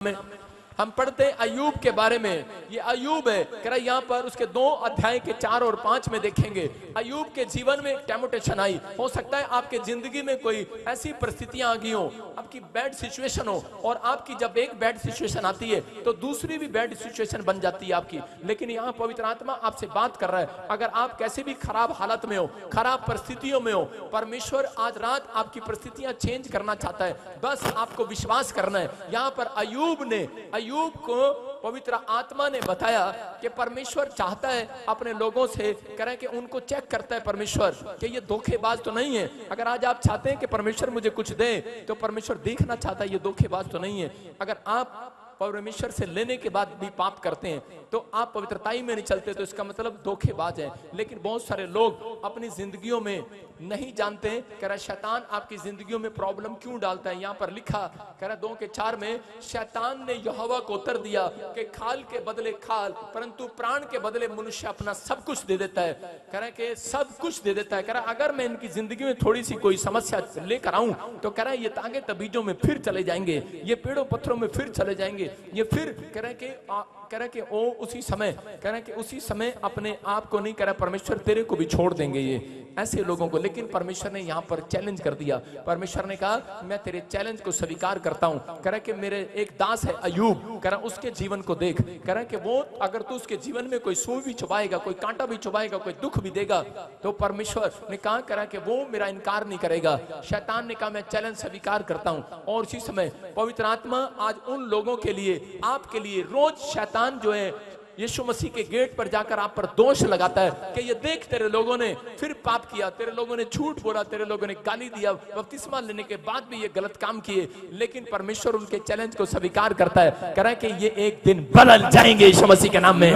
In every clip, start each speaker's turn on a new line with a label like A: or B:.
A: में हम पढ़ते हैं अय्यूब के बारे में। ये अय्यूब है, कह रहा यहाँ पर उसके 2 अध्याय के 4 और 5 में देखेंगे अय्यूब के जीवन में टेम्पटेशन आई। हो सकता है आपके जिंदगी में कोई ऐसी परिस्थितियां आ गई हो, आपकी बैड सिचुएशन हो, और आपकी जब एक बैड सिचुएशन आती है तो दूसरी भी बैड सिचुएशन बन जाती है आपकी। लेकिन यहाँ पवित्र आत्मा आपसे बात कर रहा है, अगर आप कैसे भी खराब हालत में हो, खराब परिस्थितियों में हो, परमेश्वर आज रात आपकी परिस्थितियां चेंज करना चाहता है। बस आपको विश्वास करना है। यहाँ पर अय्यूब को पवित्र आत्मा ने बताया कि परमेश्वर चाहता है अपने लोगों से, करें कि उनको चेक करता है परमेश्वर कि ये धोखेबाज तो नहीं है। अगर आज आप चाहते हैं कि परमेश्वर मुझे कुछ दे, तो परमेश्वर देखना चाहता है ये धोखेबाज तो नहीं है। अगर आप परमेश्वर से लेने के बाद भी पाप करते हैं तो आप पवित्रताई में नहीं चलते, तो इसका मतलब धोखेबाज है। लेकिन बहुत सारे लोग अपनी जिंदगियों में नहीं जानते हैं, कह रहा शैतान आपकी जिंदगियों में प्रॉब्लम क्यों डालता है। यहाँ पर लिखा, कह रहा 2 के 4 में, शैतान ने यहोवा को उत्तर दिया कि खाल के बदले खाल, परंतु प्राण के बदले मनुष्य अपना सब कुछ दे देता है। कह रहा कि सब कुछ दे देता है। कह रहा अगर मैं इनकी जिंदगी में थोड़ी सी कोई समस्या लेकर आऊं तो कह रहा ये तांगे तबीजों में फिर चले जाएंगे, ये पेड़ों पत्थरों में फिर चले जाएंगे, ये फिर कह रहे कि ओ उसी समय, कह रहे कि उसी समय अपने आप को नहीं, कह रहा परमेश्वर तेरे को भी छोड़ देंगे ये ऐसे लोगों को। लेकिन परमेश्वर ने यहाँ पर चैलेंज कर दिया। परमेश्वर ने कहा मैं तेरे चैलेंज को स्वीकार करता हूँ। कह रहा कि मेरे एक दास है अय्यूब, कह रहा उसके जीवन को देख, कह रहा कि वो अगर तू उसके जीवन में कोई सूई भी चुभाएगा, कोई कांटा भी चुभाएगा, कोई दुख भी देगा, तो परमेश्वर ने कहा कह रहा कि वो मेरा इनकार नहीं करेगा। शैतान ने कहा मैं चैलेंज स्वीकार करता हूँ। और उसी समय पवित्र आत्मा आज उन लोगों के लिए, आपके लिए, रोज शैतान जो है यीशु मसीह के गेट पर जाकर आप पर दोष लगाता है कि ये देख तेरे लोगों ने फिर पाप किया, तेरे लोगों ने झूठ बोला, तेरे लोगों ने गाली दिया, बपतिस्मा लेने के बाद भी ये गलत काम किए। लेकिन परमेश्वर उनके चैलेंज को स्वीकार करता है, कह रहा है कि ये एक दिन बदल जाएंगे यीशु मसीह के नाम में।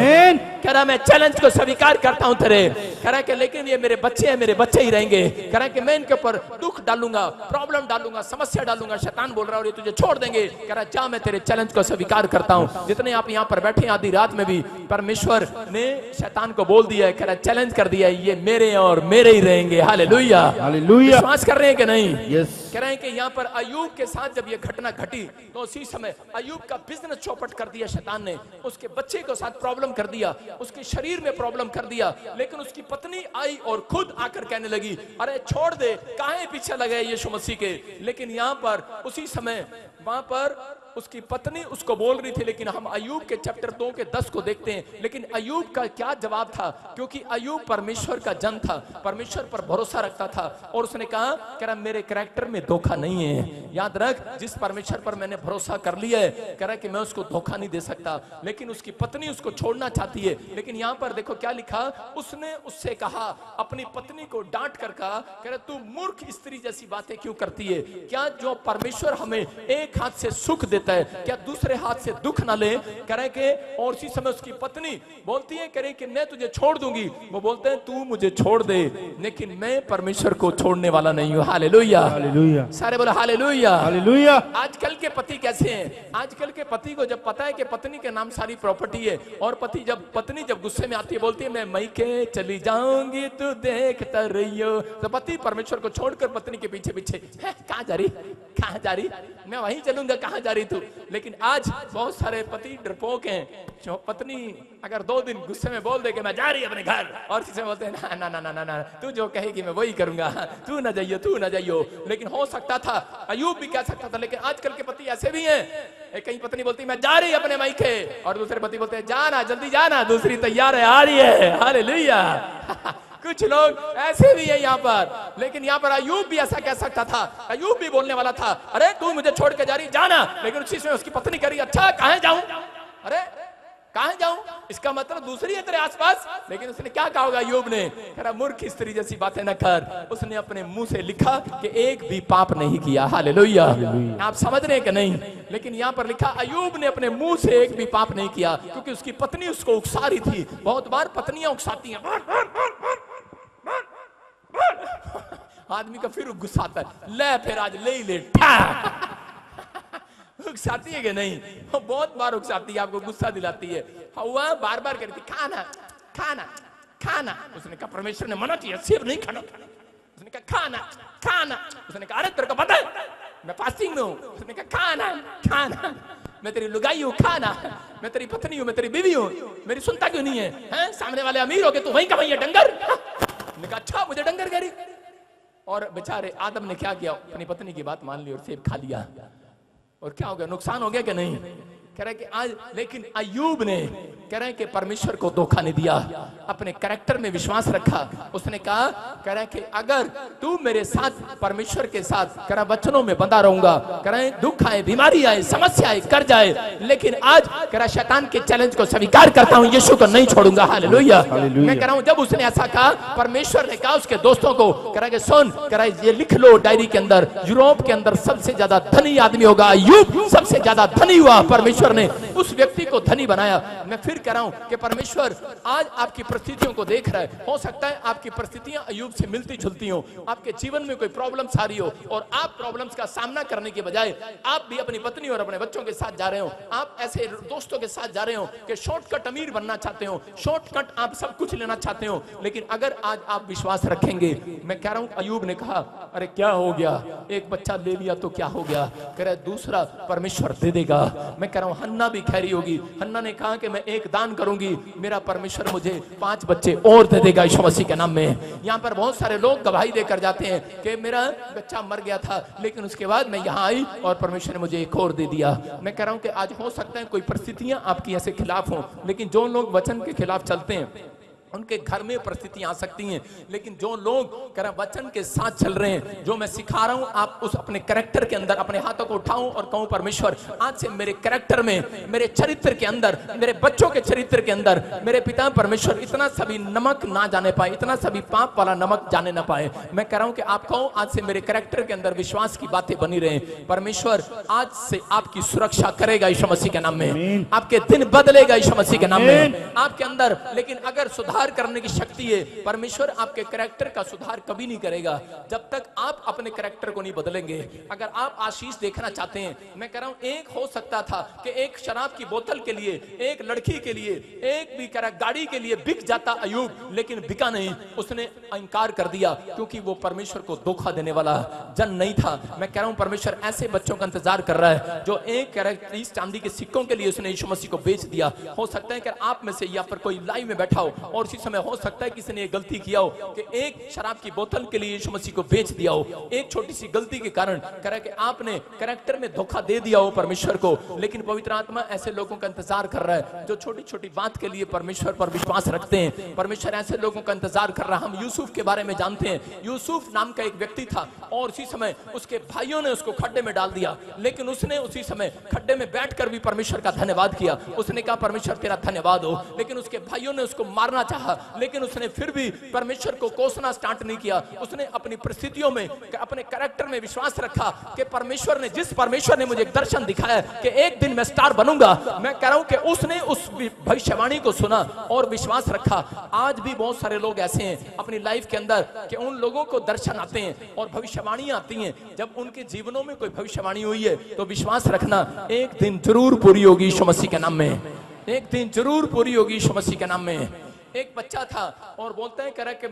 A: कह रहा मैं चैलेंज को स्वीकार करता हूं तेरे, कह रहा कि लेकिन ये मेरे बच्चे हैं, मेरे बच्चे ही रहेंगे। कह रहा कि मैं इनके ऊपर दुख डालूंगा, प्रॉब्लम डालूंगा, समस्या डालूंगा। शैतान बोल रहा है और ये तुझे छोड़ देंगे। कह रहा जा मैं तेरे चैलेंज को स्वीकार करता हूं। जितने आप यहाँ पर बैठे आधी रात में भी परमेश्वर ने शैतान को बोल दिया है, कह रहा चैलेंज कर दिया है, ये मेरे और मेरे ही रहेंगे। Hallelujah, hallelujah. विश्वास कर रहे हैं कि नहीं? यस। कह रहे हैं कि यहाँ पर अय्यूब के साथ जब ये घटना घटी तो उसी समय अय्यूब का बिजनेस चौपट कर दिया शैतान ने, उसके बच्चे को साथ प्रॉब्लम कर दिया, उसके शरीर में प्रॉब्लम कर दिया। लेकिन उसकी पत्नी आई और खुद आकर कहने लगी अरे छोड़ दे, काहे पीछे लगे यीशु मसीह के। लेकिन यहाँ पर उसी समय वहां पर उसकी पत्नी उसको बोल रही थी। लेकिन हम अय्यूब के चैप्टर 2 के 10 को देखते हैं, लेकिन अय्यूब का क्या जवाब था, क्योंकि अय्यूब परमेश्वर का जन था, परमेश्वर पर भरोसा रखता था। और उसने कहा कह रहा मेरे कैरेक्टर में धोखा नहीं है। याद रख, जिस परमेश्वर पर मैंने भरोसा कर लिया है, कह रहा कि मैं उसको धोखा नहीं दे सकता। लेकिन उसकी पत्नी उसको छोड़ना चाहती है। लेकिन यहाँ पर देखो क्या लिखा, उसने उससे कहा, अपनी पत्नी को डांट कर कहा, कह रहा तू मूर्ख स्त्री जैसी बातें क्यों करती है? क्या जो परमेश्वर हमें एक हाथ से सुख देता है, क्या दूसरे हाथ से दुख ना ले? करे के और उसी समय उसकी पत्नी बोलती है, करे कि मैं तुझे छोड़ दूंगी। वो बोलते हैं तू मुझे छोड़ दे, लेकिन मैं परमेश्वर को छोड़ने वाला नहीं हूं। Hallelujah, hallelujah. सारे बोले हालेलुया, हालेलुया। आजकल के पति कैसे हैं? आजकल के पति को जब पता है कि पत्नी के नाम सारी प्रॉपर्टी है, और पत्नी जब गुस्से में आती है बोलती है मैं मैके चली जाऊंगी तू देखता रहियो, तो पति परमेश्वर को छोड़कर पत्नी के पीछे पीछे कहां जा रही, कहां जा रही, मैं वहीं चलूंगा, कहां जा रही तू। लेकिन आज बहुत सारे पति डरपोक हैं, जो पत्नी अगर 2 दिन गुस्से में बोल दे कि मैं जा रही अपने घर, और किसी बोलते हैं ना ना ना ना ना ना, तू जो कहेगी मैं वही करूंगा, तू ना जाइयो, तू ना जाइयो। लेकिन हो सकता था अय्यूब भी कह सकता था, लेकिन आजकल के पति ऐसे भी हैं। कहीं पत्नी बोलती मैं जा रही अपने मायके, और दूसरे पति बोलते हैं जाना, जल्दी जाना, दूसरी तैयार है, आ रही है। हालेलुया। कुछ लोग ऐसे भी है यहाँ पर। लेकिन यहाँ पर अय्यूब भी ऐसा कह सकता था, अय्यूब भी बोलने वाला था अरे तू मुझे छोड़ के जा रही, जाना। लेकिन उसी समय उसकी पत्नी करी अच्छा कहां जाऊं, अरे कहां जाऊं, इसका मतलब दूसरी है तेरे आसपास। लेकिन उसने क्या कहा होगा अय्यूब ने, कह रहा मूर्ख स्त्री जैसी बातें न कर। उसने अपने मुंह से लिखा कि एक भी पाप नहीं किया। हालेलुया, आप समझ रहे हैं कि नहीं? लेकिन यहाँ पर लिखा अय्यूब ने अपने मुंह से एक भी पाप नहीं किया, क्योंकि उसकी पत्नी उसको उकसा रही थी। बहुत बार पत्नियां उकसाती हैं, आदमी का फिर गुस्सा आता है, ले फिर आज ले ही ले, उकसाती है कि नहीं? वो बहुत बार उकसाती है, आपको गुस्सा दिलाती है। हवा बार बार कहती खाना खाना खाना। उसने कहा परमेश्वर ने मना किया सिर्फ नहीं खाना। उसने कहा खाना खाना। उसने कहा अरे तेरे को पता है मैं फास्टिंग में हूं। उसने कहा खाना खाना। मैं तेरी लुगाई हूँ, खा ना, मैं तेरी पत्नी हूँ, मैं तेरी बीवी हूँ, मेरी सुनता क्यों नहीं है? हैं, सामने वाले अमीर हो गए, तू वहीं का वहीं है डंगर। ने कहा अच्छा मुझे डंगर कह रही। और बेचारे आदम ने क्या किया, अपनी पत्नी की बात मान ली और सेब खा लिया। और क्या हो गया, नुकसान हो गया कि नहीं? कह रहे कि आज, लेकिन अय्यूब ने कह रहे कि परमेश्वर को धोखा नहीं दिया, अपने कैरेक्टर में विश्वास रखा। उसने कहा, कह रहे कि अगर तू मेरे साथ, परमेश्वर के साथ, कह रहा वचनों में बंधा रहूंगा, कह रहे दुख आए, बीमारी आए, समस्या आए, कर जाए, लेकिन आज कह रहा शैतान के चैलेंज को स्वीकार करता हूं, यीशु को नहीं छोड़ूंगा। हालेलुया। मैं कह रहा हूं जब उसने ऐसा कहा, परमेश्वर ने कहा उसके दोस्तों को, कह रहा कि सुन, कह रहा ये लिख लो डायरी के अंदर, यूरोप के अंदर सबसे ज्यादा धनी आदमी होगा अय्यूब, सबसे ज्यादा धनी हुआ, परमेश्वर ने उस व्यक्ति को धनी बनाया। मैं फिर कह रहा हूं कि परमेश्वर आज आपकी परिस्थितियों को देख रहा है। हो सकता है आपकी परिस्थितियां अय्यूब से मिलती जुलती हो, आपके जीवन में कोई प्रॉब्लम्स आ रही हो और आप प्रॉब्लम्स का सामना करने के बजाय आप भी अपनी पत्नी और अपने बच्चों के साथ जा रहे हो, आप ऐसे दोस्तों के साथ जा रहे हो कि शॉर्टकट अमीर बनना चाहते हो, शॉर्टकट आप सब कुछ लेना चाहते हो। लेकिन अगर आज आप विश्वास रखेंगे, मैं कह रहा हूं अय्यूब ने कहा अरे क्या हो गया, एक बच्चा ले लिया तो क्या हो गया, कह रहा दूसरा परमेश्वर दे देगा। मैं कह रहा हूं हन्ना भी खैरी होगी, हन्ना ने कहा कि मैं एक दान करूंगी, मेरा परमेश्वर मुझे 5 बच्चे और दे देगा यीशु मसीह के नाम में। यहाँ पर बहुत सारे लोग गवाही देकर जाते हैं कि मेरा बच्चा मर गया था, लेकिन उसके बाद मैं यहाँ आई और परमेश्वर ने मुझे एक और दे दिया। मैं कह रहा हूँ कि आज हो सकता है कोई परिस्थितियां आपकी ऐसे खिलाफ हो, लेकिन जो लोग वचन के खिलाफ चलते हैं उनके घर में परिस्थितियां आ सकती हैं, लेकिन जो लोग कह रहे वचन के साथ चल रहे हैं, जो मैं सिखा रहा हूं, आप उस अपने कैरेक्टर के अंदर अपने हाथों को उठाऊं और कहूं परमेश्वर आज से मेरे कैरेक्टर में, मेरे चरित्र के अंदर, मेरे बच्चों के चरित्र के अंदर, मेरे पिता परमेश्वर इतना सभी नमक ना जाने पाए, इतना सभी पाप वाला नमक जाने ना पाए। मैं कह रहा हूं कि आप कहो आज से मेरे कैरेक्टर के अंदर विश्वास की बातें बनी रहे, परमेश्वर आज से आपकी सुरक्षा करेगा यीशु मसीह के नाम में, आपके दिन बदलेगा यीशु मसीह के नाम में आपके अंदर। लेकिन अगर सुधार करने की शक्ति है, परमेश्वर आपके कैरेक्टर का सुधार कभी नहीं करेगा जब तक आप अपने कैरेक्टर को नहीं बदलेंगे। अगर आप आशीष देखना चाहते हैं, मैं कह रहा हूं एक हो सकता था कि एक शराब की बोतल के लिए, एक लड़की के लिए, एक भी करा गाड़ी के लिए बिक जाता अय्यूब, लेकिन बिका नहीं, उसने इनकार कर दिया क्योंकि वो परमेश्वर को धोखा देने वाला जन नहीं था। मैं कह रहा हूं परमेश्वर ऐसे बच्चों का इंतजार कर रहा है जो एक 30 चांदी के सिक्कों के लिए उसने यीशु मसीह को बेच दिया। हो सकता है कि आप में से यहाँ पर कोई लाइव में बैठा हो और उसी समय हो सकता है किसी ने गलती किया हो कि एक शराब की बोतल के लिए यीशु मसीह को बेच दिया हो, एक छोटी सी गलती के कारण कह कि आपने कैरेक्टर में धोखा दे दिया हो परमेश्वर को। लेकिन पवित्र आत्मा ऐसे लोगों का इंतजार कर रहा है जो छोटी छोटी बात के लिए परमेश्वर पर विश्वास रखते हैं। परमेश्वर ऐसे लोगों का इंतजार कर रहा है। हम यूसुफ के बारे में जानते हैं, यूसुफ नाम का एक व्यक्ति था और उसी समय उसके भाइयों ने उसको खड्डे में डाल दिया, लेकिन उसने उसी समय खड्डे में बैठकर भी परमेश्वर का धन्यवाद किया। उसने कहा परमेश्वर तेरा धन्यवाद हो। लेकिन उसके भाइयों ने उसको मारना चाहा, लेकिन उसने फिर भी परमेश्वर को कोसना स्टार्ट नहीं किया। उसने अपनी परिस्थितियों में, अपने कैरेक्टर में विश्वास रखा कि परमेश्वर ने, जिस परमेश्वर ने मुझे एक दर्शन दिखाया कि एक दिन मैं स्टार बनूंगा, मैं कह रहा हूं कि उसने उस भविष्यवाणी को सुना और विश्वास रखा। आज भी बहुत सारे लोग ऐसे हैं अपनी लाइफ के अंदर कि उन लोगों को दर्शन आते हैं और भविष्यवाणियां आती हैं। जब उनके जीवनों में कोई भविष्यवाणी हुई है तो विश्वास रखना एक दिन जरूर पूरी होगी यीशु मसीह के नाम में, एक दिन जरूर पूरी होगी यीशु मसीह के नाम में। एक बच्चा था और बोलता है, कह रहा कि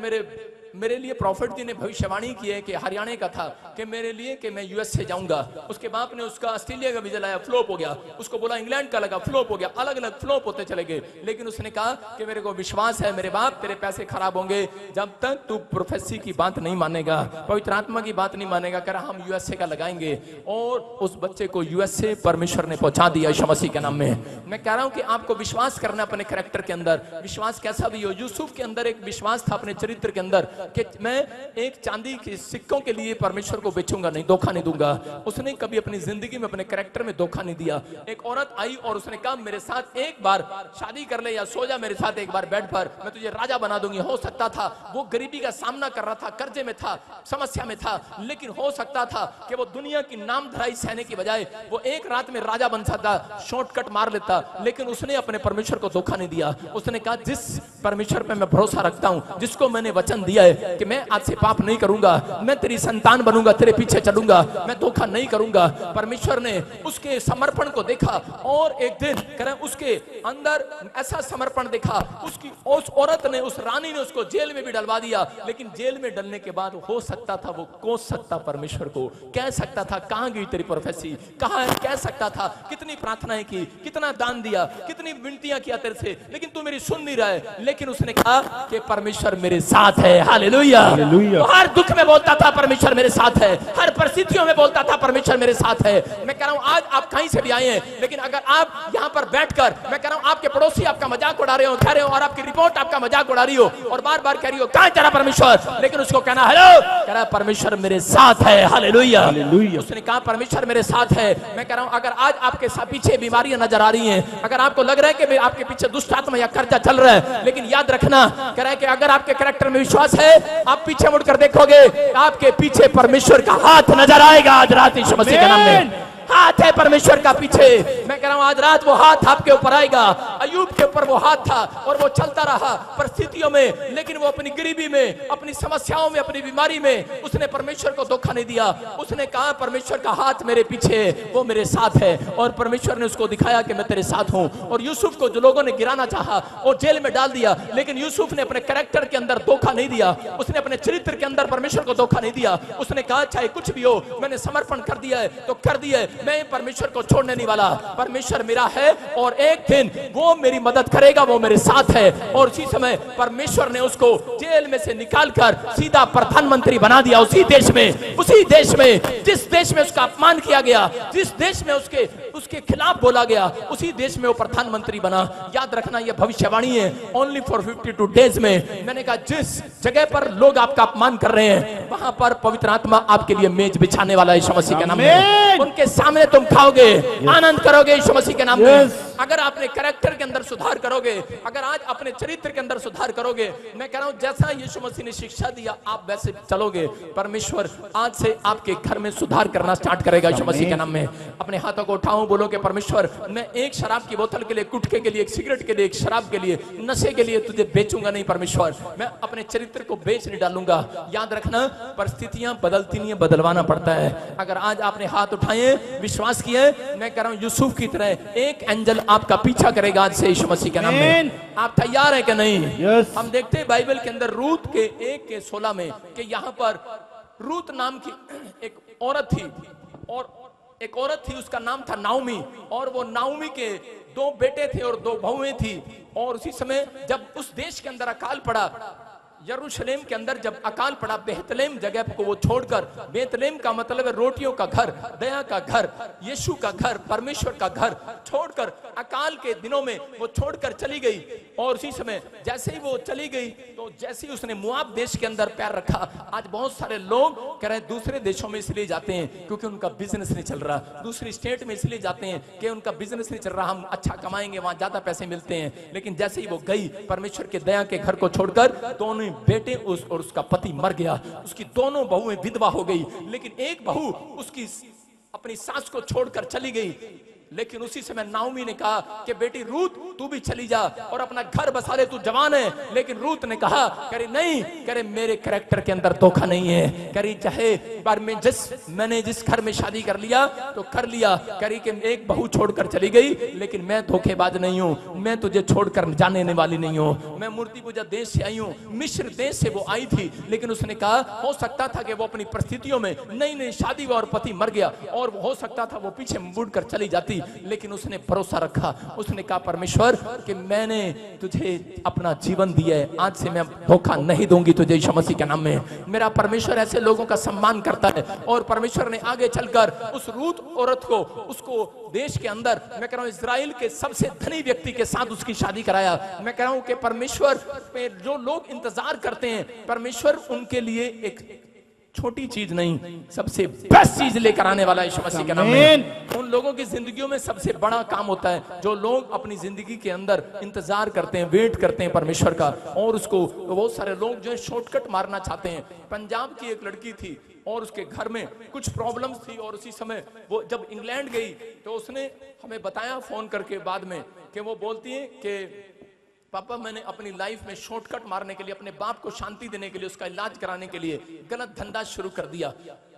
A: मेरे लिए प्रॉफिट जी ने भविष्यवाणी की है कि हरियाणा का था कि मेरे लिए कि मैं यूएस से जाऊंगा। उसके बाप ने उसका ऑस्ट्रेलिया का वीजा लाया, फ्लॉप हो गया। उसको बोला इंग्लैंड का लगा, फ्लॉप हो गया। अलग अलग फ्लॉप होते चले गए। लेकिन उसने कहा कि मेरे को विश्वास है मेरे बाप तेरे पैसे खराब होंगे जब तक तू प्रोफेसी की बात नहीं मानेगा, पवित्र आत्मा की बात नहीं मानेगा। कह रहा हम यूएसए का लगाएंगे और उस बच्चे को यूएसए परमेश्वर ने पहुंचा दिया यीशु मसीह के नाम में। मैं कह रहा हूं कि आपको विश्वास करना अपने कैरेक्टर के अंदर, विश्वास कैसा भी हो। यूसुफ के अंदर एक विश्वास था अपने चरित्र के अंदर कि मैं एक चांदी के सिक्कों के लिए परमेश्वर को बेचूंगा नहीं, धोखा नहीं दूंगा। उसने कभी अपनी जिंदगी में अपने कैरेक्टर में धोखा नहीं दिया। एक औरत आई और उसने कहा मेरे साथ एक बार शादी कर ले या सो जा मेरे साथ एक बार बेड पर, मैं तुझे राजा बना दूंगी। हो सकता था वो गरीबी का सामना कर रहा था, कर्जे में था, समस्या में था, लेकिन हो सकता था कि वो दुनिया की नामधराई सहने की बजाय वो एक रात में राजा बन सकता, शॉर्टकट मार लेता। लेकिन उसने अपने परमेश्वर को धोखा नहीं दिया। उसने कहा जिस परमेश्वर पे मैं भरोसा रखता हूँ जिसको मैंने वचन दिया है कि मैं आज से पाप नहीं करूंगा, मैं तेरी संतान बनूंगा, तेरे पीछे चलूंगा, मैं धोखा नहीं करूंगा। परमेश्वर ने उसके समर्पण को देखा और एक दिन करें उसके अंदर ऐसा समर्पण देखा, उस औरत ने, उस रानी ने उसको जेल में भी डलवा दिया। लेकिन जेल में डलने के बाद हो सकता था वो कोस सकता परमेश्वर को, कह सकता था कहां गई तेरी प्रोफेसी, कहां, कह सकता था कितनी प्रार्थनाएं की, कितना दान दिया, कितनी विनतियां किया तेरे से, लेकिन तू मेरी सुन नहीं रहा है। लेकिन उसने कहा कि परमेश्वर मेरे साथ है। हालेलुया। हर दुख में बोलता था परमेश्वर मेरे साथ है, हर परिस्थितियों में बोलता था परमेश्वर मेरे साथ है। मैं कह रहा हूं आज आप कहीं से भी आए हैं, लेकिन अगर आप यहां पर बैठकर, मैं कह रहा हूं आपके पड़ोसी आपका मजाक उड़ा रहे हो, कह रहे हो, और आपकी रिपोर्ट आपका मजाक उड़ा रही हो और बार बार कह रही हो कहां तेरा परमेश्वर, लेकिन उसको कहना हेलो, कह रहा परमेश्वर मेरे साथ है। हालेलुया। उसने कहा परमेश्वर मेरे साथ है। मैं कह रहा हूं अगर आज आपके पीछे बीमारियां नजर आ रही हैं, अगर आपको लग रहा है कि आपके पीछे दुष्ट आत्मा या कर्जा चल रहा है, लेकिन याद रखना, कह रहा है कि अगर आपके कैरेक्टर में विश्वास है, आप पीछे मुड़कर देखोगे, आपके पीछे परमेश्वर का हाथ नजर आएगा। आज रात यीशु मसीह के नाम में हाथ है परमेश्वर का पीछे। मैं कह रहा हूं आज रात वो हाथ आपके ऊपर आएगा। अय्यूब के ऊपर वो हाथ था और वो चलता रहा परिस्थितियों में, लेकिन वो अपनी गरीबी में, अपनी समस्याओं में, अपनी बीमारी में उसने परमेश्वर को धोखा नहीं दिया। उसने कहा परमेश्वर का हाथ मेरे पीछे है, वो मेरे साथ है, और परमेश्वर ने उसको दिखाया कि मैं तेरे साथ हूं। और यूसुफ को जो लोगों ने गिराना चाहा और जेल में डाल दिया, लेकिन यूसुफ ने अपने कैरेक्टर के अंदर धोखा नहीं दिया, उसने अपने चरित्र के अंदर परमेश्वर को धोखा नहीं दिया। उसने कहा चाहे कुछ भी हो, मैंने समर्पण कर दिया है तो कर दिया है, मैं परमेश्वर को छोड़ने नहीं वाला। परमेश्वर मेरा है और एक दिन वो मेरी मदद करेगा, वो मेरे साथ है। और उसी समय परमेश्वर ने उसको जेल में से निकालकर सीधा प्रधानमंत्री बना दिया उसी देश में, जिस देश में उसका अपमान किया गया, जिस देश में उसके खिलाफ बोला गया, उसी देश में वो प्रधानमंत्री बना। याद रखना ये भविष्यवाणी है, ओनली फॉर 52 डेज में। मैंने कहा जिस जगह पर लोग आपका अपमान कर रहे हैं, वहां पर पवित्र आत्मा आपके लिए मेज बिछाने वाला है यीशु मसीह के नाम में। उनके सामने तुम खाओगे, आनंद करोगे यीशु मसीह के नाम में। अगर आपने कैरेक्टर के अंदर सुधार करोगे, अगर आज अपने चरित्र के अंदर सुधार करोगे, मैं कह रहा हूं जैसा यीशु मसीह ने शिक्षा दिया आप वैसे चलोगे, परमेश्वर आज से आपके घर में सुधार करना स्टार्ट करेगा यीशु मसीह के नाम में। अपने हाथों को उठाओ, बोलो कि परमेश्वर मैं एक शराब की बोतल के लिए, गुटखे के लिए, एक सिगरेट के लिए, एक शराब के लिए, नशे के लिए तुझे बेचूंगा नहीं परमेश्वर। मैं अपने चरित्र को बेच नहीं डालूंगा। याद रखना परिस्थितियां बदलती नहीं है, बदलवाना पड़ता है। अगर आज आपने हाथ उठाए, विश्वास किए, मैं कह रहा हूं यूसुफ की तरह एक एंजल आपका पीछा करेगा आज से यीशु मसीह के नाम में। आप तैयार हैं कि नहीं? हम देखते हैं बाइबल के अंदर रूत के 1:16 में कि यहाँ पर रूत नाम की एक औरत थी, और एक औरत थी उसका नाम था नाओमी, और वो नाओमी के 2 बेटे थे और 2 बहुएं थी। और उसी समय जब उस देश के अंदर अकाल पड़ा, यरूशलेम के अंदर जब अकाल पड़ा, बेतलेम जगह को वो छोड़कर, बेतलेम का मतलब है रोटियों का घर, दया का घर, यीशु का घर, परमेश्वर का घर छोड़कर, अकाल के दिनों में वो छोड़कर चली गई। और उसी समय जैसे ही वो चली गई, तो जैसे ही उसने मुआब देश के अंदर पैर रखा, आज बहुत सारे लोग कह रहे हैं दूसरे देशों में इसलिए जाते हैं क्योंकि उनका बिजनेस नहीं चल रहा, दूसरी स्टेट में इसलिए जाते हैं कि उनका बिजनेस नहीं चल रहा, हम अच्छा कमाएंगे, वहां ज्यादा पैसे मिलते हैं। लेकिन जैसे ही वो गई परमेश्वर के दया के घर को छोड़कर, दोनों बेटे और उसका पति मर गया, उसकी दोनों बहुएं विधवा हो गई। लेकिन एक बहू उसकी अपनी सास को छोड़कर चली गई। लेकिन उसी समय नाओमी ने कहा कि बेटी रूत तू भी चली जा और अपना घर बसा ले, तू जवान है। लेकिन रूत ने कहा, करे नहीं, करे मेरे कैरेक्टर के अंदर धोखा नहीं है। करी चाहे बार में मैंने जिस घर में शादी कर लिया तो कर लिया, करी कि एक बहू छोड़कर चली गई, लेकिन मैं धोखेबाज नहीं हूँ, मैं तुझे छोड़कर जाने वाली नहीं हूँ। मैं मूर्ति पूजा देश से आई हूँ, मिस्र देश से वो आई थी। लेकिन उसने कहा हो सकता था कि वो अपनी परिस्थितियों में नई शादी हुआ और पति मर गया, और हो सकता था वो पीछे मुड़कर चली जाती, लेकिन उसने भरोसा रखा। उसने कहा परमेश्वर कि मैंने तुझे अपना जीवन दिया है, आज से मैं धोखा नहीं दूंगी तुझे यीशु मसीह के नाम में। मेरा परमेश्वर ऐसे लोगों का सम्मान करता है। और परमेश्वर ने आगे चलकर उस रूत औरत को, उसको देश के अंदर, मैं कह रहा हूं इजराइल के सबसे धनी व्यक्ति के साथ उसकी शादी कराया। मैं कह रहा हूं कि परमेश्वर पे जो लोग इंतजार करते हैं, परमेश्वर उनके लिए एक छोटी चीज नहीं, सबसे बेस्ट चीज लेकर आने वाला यीशु मसीह के नाम में। उन लोगों की जिंदगियों में सबसे बड़ा काम होता है जो लोग अपनी जिंदगी के अंदर इंतजार करते हैं, वेट करते हैं परमेश्वर का। और उसको बहुत सारे लोग जो है शॉर्टकट मारना चाहते हैं। पंजाब की एक लड़की थी और उसके घर में कुछ प्रॉब्लम्स थी, और उसी समय वो जब इंग्लैंड गई तो उसने हमें बताया फोन करके बाद में कि वो बोलती है कि पापा मैंने अपनी लाइफ में शॉर्टकट मारने के लिए, अपने बाप को शांति देने के लिए, उसका इलाज कराने के लिए गलत धंधा शुरू कर दिया।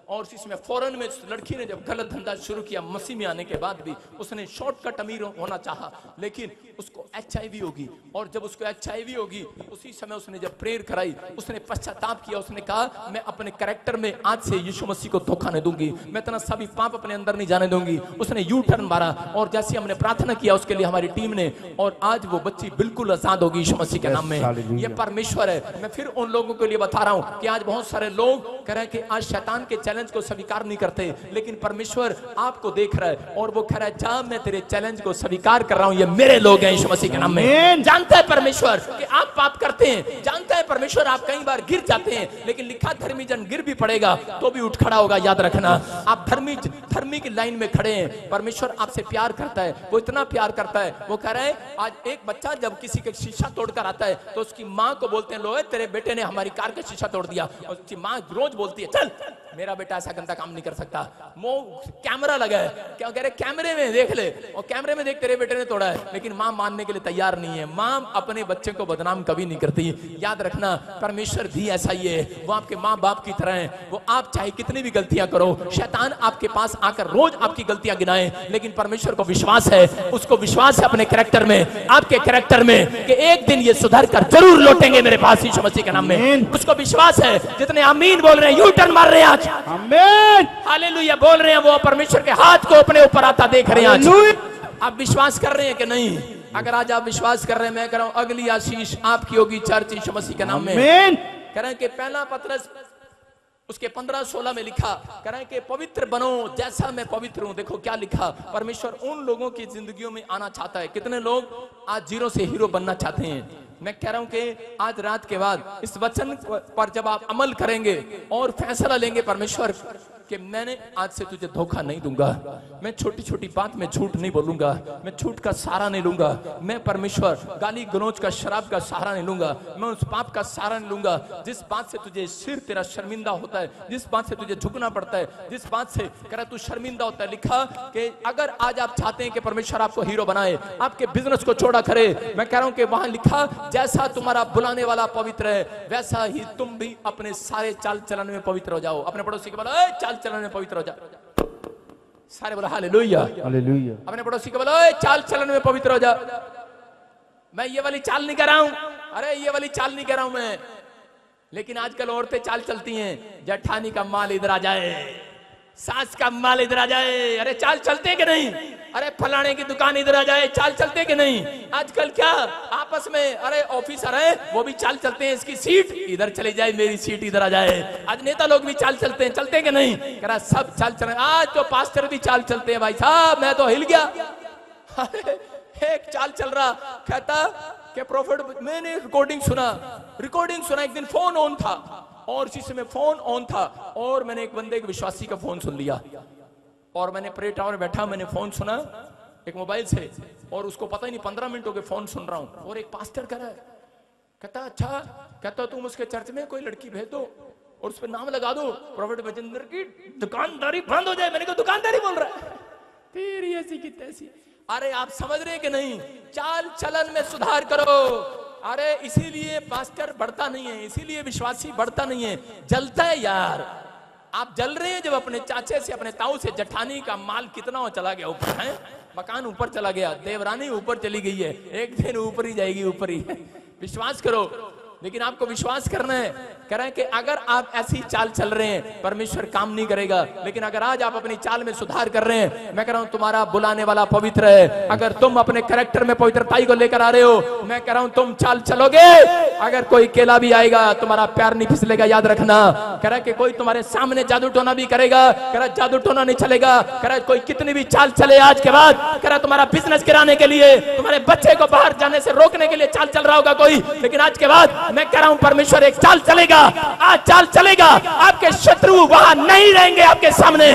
A: और इसमें फौरन में लड़की ने जब गलत धंधा शुरू किया, मसीह में आने के बाद भी उसने शॉर्टकट अमीर होना चाहा, लेकिन उसको HIV होगी। और जब उसको HIV होगी, उसी समय उसने जब प्रेयर कराई, उसने पश्चाताप किया। उसने कहा मैं अपने कैरेक्टर में आज से यीशु मसीह को धोखा नहीं दूंगी, मैं इतना सभी पाप अपने अंदर नहीं जाने दूंगी। उसने यू टर्न मारा और जैसे हमने प्रार्थना किया उसके लिए हमारी टीम ने, और आज वो बच्ची बिल्कुल आजाद होगी यीशु मसीह के नाम में। ये परमेश्वर है। मैं फिर उन लोगों के लिए बता रहा हूं कि आज बहुत सारे लोग कह रहे हैं कि आज शैतान के चैलेंज को स्वीकार नहीं करते, लेकिन परमेश्वर आपको देख रहा है और वो कह रहा है जा मैं तेरे चैलेंज को स्वीकार कर रहा हूं, ये मेरे लोग हैं यीशु मसीह के नाम में। जानता है परमेश्वर कि आप पाप करते हैं, जानता है परमेश्वर आप कई बार गिर जाते हैं, लेकिन लिखा धर्मी जन गिर भी पड़ेगा तो भी उठ खड़ा होगा। याद रखना, आप धर्मी की लाइन में खड़े हैं। परमेश्वर आपसे प्यार करता है, वो इतना प्यार करता है। वो कह रहा है आज एक बच्चा जब किसी के शीशा तोड़कर आता है तो उसकी माँ को बोलते हैं लो तेरे बेटे ने हमारी कार का शीशा तोड़ दिया, और उसकी माँ रोज बोलती है चल मेरा बेटा ऐसा गंदा काम नहीं कर सकता। वो कैमरा लगा है, क्या कह रहे कैमरे में देख ले, और कैमरे में देख तेरे बेटे ने तोड़ा है, लेकिन माँ मानने के लिए तैयार नहीं है। माँ अपने बच्चे को बदनाम कभी नहीं करती। याद रखना परमेश्वर भी ऐसा ही है, वो आपके माँ बाप की तरह है। वो आप चाहे कितनी भी गलतियां करो, शैतान आपके पास आकर रोज आपकी गलतियां गिनाए, लेकिन परमेश्वर को विश्वास है, उसको विश्वास है अपने कैरेक्टर में, आपके कैरेक्टर में, कि एक दिन ये सुधर कर जरूर लौटेंगे मेरे पास यीशु मसीह के नाम में। उसको विश्वास है। जितने आमीन बोल रहे हैं, यू टर्न मार रहे हैं आज, आमीन हालेलुया बोल रहे हैं, वो परमेश्वर के हाथ को अपने ऊपर आता देख रहे हैं आज। आप विश्वास कर रहे हैं कि नहीं? अगर आज आप विश्वास कर रहे हैं, मैं कह रहा हूं अगली आशीष आपकी होगी चर्च यीशु मसीह के नाम में। कह रहे हैं कि पहला पत्रस उसके 15-16 में लिखा, कह रहे हैं कि पवित्र बनो जैसा मैं पवित्र हूं। देखो क्या लिखा, परमेश्वर उन लोगों की जिंदगियों में आना चाहता है। कितने लोग आज जीरो से हीरो बनना चाहते हैं? मैं कह रहा हूं कि आज रात के बाद इस वचन पर जब आप अमल करेंगे और फैसला लेंगे परमेश्वर कि मैंने आज से तुझे धोखा नहीं दूंगा, मैं छोटी छोटी बात में झूठ नहीं बोलूंगा, मैं झूठ का सहारा नहीं लूंगा, मैं परमेश्वर गाली गलौज का शराब का सहारा नहीं लूंगा, मैं उस पाप का सहारा नहीं लूंगा जिस बात से तुझे सिर तेरा शर्मिंदा होता है, जिस बात से तुझे झुकना पड़ता है, जिस बात से कह रहा तू शर्मिंदा होता है। लिखा कि अगर आज आप चाहते हैं कि परमेश्वर आपको हीरो बनाए, आपके बिजनेस को चौड़ा करे, मैं कह रहा हूं कि वहां लिखा जैसा तुम्हारा बुलाने वाला पवित्र है वैसा ही तुम भी अपने सारे चाल चलन में पवित्र हो जाओ। अपने पड़ोसी के बोलो चाल चलन में पवित्र हो जा, सारे बोलो हालेलुया हालेलुया। अपने पड़ोसी के बोलो चाल चलन में पवित्र हो जा। मैं ये वाली चाल नहीं कर रहा हूं, अरे ये वाली चाल नहीं कर रहा हूं मैं, लेकिन आजकल औरतें चाल चलती हैं, जेठानी का माल इधर आ जाए, सास का माल इधर आ जाए, अरे चाल चलते कि नहीं? अरे फलाने की दुकान इधर आ जाए, चाल चलते कि नहीं? आजकल क्या आपस में, अरे ऑफिसर है वो भी चाल चलते हैं, इसकी सीट इधर चली जाए, मेरी सीट इधर आ जाए। आज नेता लोग भी चाल चलते हैं, चलते कि नहीं? कह रहा सब चाल चल रहे। आज तो पास्टर भी चाल चलते हैं भाई साहब, मैं तो हिल गया। एक चाल चल रहा, कहता कि प्रॉफिट, मैंने रिकॉर्डिंग सुना, एक दिन फोन ऑन था और इसी समय फोन ऑन था और मैंने एक बंदे के विश्वासी का फोन सुन लिया और मैंने प्रे टावर में बैठा, मैंने फोन सुना एक मोबाइल से और उसको पता ही नहीं 15 मिनट हो गए फोन सुन रहा हूं और एक पास्टर कर रहा है, कहता अच्छा, कहता तुम उसके चर्च में कोई लड़की भेज दो और उस पर नाम लगा दो, प्रॉफिट बजिंदर की दुकानदारी बंद हो जाए। मैंने कहा दुकानदारी बोल रहा है, तेरी ऐसी की तैसी। अरे आप समझ रहे कि नहीं? चाल चलन में सुधार करो। अरे इसीलिए पास्टर बढ़ता नहीं है, इसीलिए विश्वासी बढ़ता नहीं है, जलता है यार। आप जल रहे हैं जब अपने चाचे से, अपने ताऊ से जेठानी का माल कितना चला गया ऊपर है, मकान ऊपर चला गया, देवरानी ऊपर चली गई है, एक दिन ऊपर ही जाएगी, ऊपर ही। विश्वास करो, लेकिन आपको विश्वास करना है। कह रहे हैं कि अगर आप ऐसी चाल चल रहे हैं परमेश्वर काम नहीं करेगा, लेकिन अगर आज आप अपनी चाल में सुधार कर रहे हैं, मैं कह रहा हूं तुम्हारा बुलाने वाला पवित्र है। अगर तुम अपने कैरेक्टर में पवित्रताई को लेकर आ रहे हो, मैं कह रहा हूं तुम चाल चलोगे। अगर कोई केला भी आएगा तुम्हारा प्यार नहीं फिसलेगा, याद रखना। कह रहा है कि कोई तुम्हारे सामने जादू टोना भी करेगा, कह रहा जादू टोना नहीं चलेगा। कह रहा कोई कितनी भी चाल चले आज के बाद, कह रहा तुम्हारा बिजनेस गिराने के लिए, तुम्हारे बच्चे को बाहर जाने से रोकने के लिए चाल चल रहा होगा कोई, लेकिन आज के बाद मैं कह रहा हूं परमेश्वर एक चाल चलेगा, आज चाल चलेगा। आपके शत्रु वहां नहीं रहेंगे आपके सामने,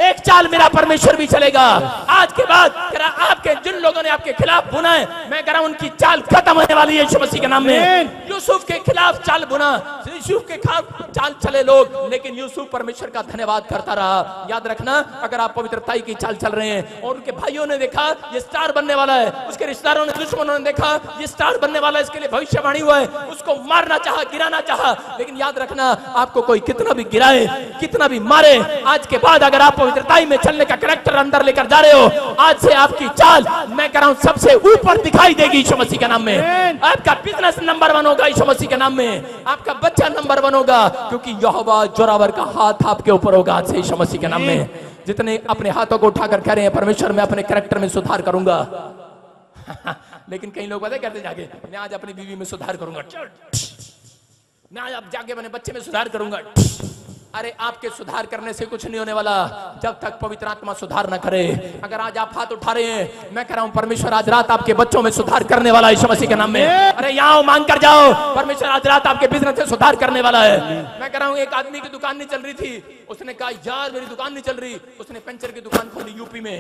A: एक चाल मेरा परमेश्वर भी चलेगा। आज के बाद आपके जिन लोगों ने आपके खिलाफ बुना है, मैं कह रहा हूं उनकी चाल खत्म होने वाली है यीशु मसीह के नाम में। यूसुफ के खिलाफ चाल बुना, यूसुफ के खिलाफ चाल चले लोग, लेकिन यूसुफ परमेश्वर का धन्यवाद करता रहा। याद रखना, अगर आप पवित्रताई की चाल चल रहे हैं और उनके भाइयों ने देखा ये स्टार बनने वाला है, उसके रिश्तेदारों ने, दुश्मनों ने देखा ये स्टार बनने वाला है, इसके लिए भविष्यवाणी हुआ है, उसको मारना चाहा, गिराना चाहा, लेकिन याद रखना आपको कोई कितना भी गिराए, कितना भी मारे, आज के बाद अगर आप पवित्रताई में चलने का कैरेक्टर अंदर लेकर जा रहे हो, आज से आपकी चाल मैं कह रहा हूं सबसे ऊपर दिखाई देगी यीशु मसीह के नाम में। आपका बिजनेस नंबर 1 होगा यीशु मसीह के नाम में, आपका बच्चा नंबर 1 होगा, क्योंकि यहोवा जोरावर का हाथ आपके ऊपर होगा आज से यीशु मसीह के नाम में। जितने अपने हाथों को उठाकर कह रहे हैं परमेश्वर मैं अपने कैरेक्टर में सुधार करूंगा लेकिन कई लोग पता कहते जाके मैं आज अपनी बीवी में सुधार करूंगा, मैं आज जाके अपने बच्चे में सुधार करूंगा। अरे आपके सुधार करने से कुछ नहीं होने वाला जब तक पवित्र आत्मा सुधार ना करे। अगर आज आप हाथ उठा रहे हैं, मैं कह रहा हूं परमेश्वर आज रात आपके बच्चों में सुधार करने वाला है यीशु मसीह के नाम में। अरे यहाँ मांग कर जाओ, परमेश्वर आज रात आपके बिजनेस में सुधार करने वाला है। मैं कह रहा हूं एक आदमी की दुकान नहीं चल रही थी, उसने कहा यार मेरी दुकान नहीं चल रही, उसने पंचर की दुकान खोली यूपी में,